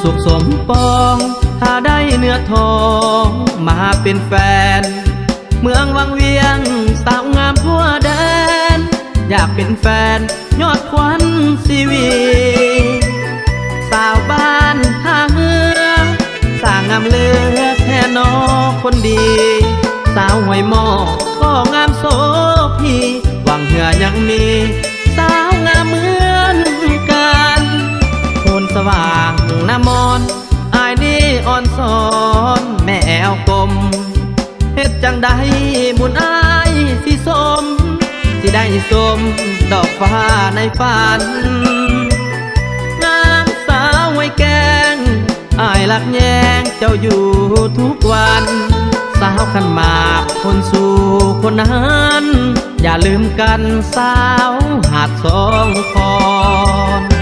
สุขสมปองถ้าได้เนื้อทองมาเป็นแฟนเมืองวังเวียงสาวงามทั่วแดนอยากเป็นแฟนยอดควันซีวีสาวบ้านท่าเฮือสร้างงามเลือแท่นอคนดีสาวห้วยหม้อก็งามโสพีวังเหือยังมีสาวงามเหมือนกันโคนสว่างนามนอายนี่อ่อนสอนแม่แอวกลมเฮ็ดจังใดบุญอายสิสมสิได้สมดอกฟ้าในฝันงามสาวไว้แกงอายรักแยงเจ้าอยู่ทุกวันสาวขันหมากคนสู่คนนั้นอย่าลืมกันสาวหาดสองคอ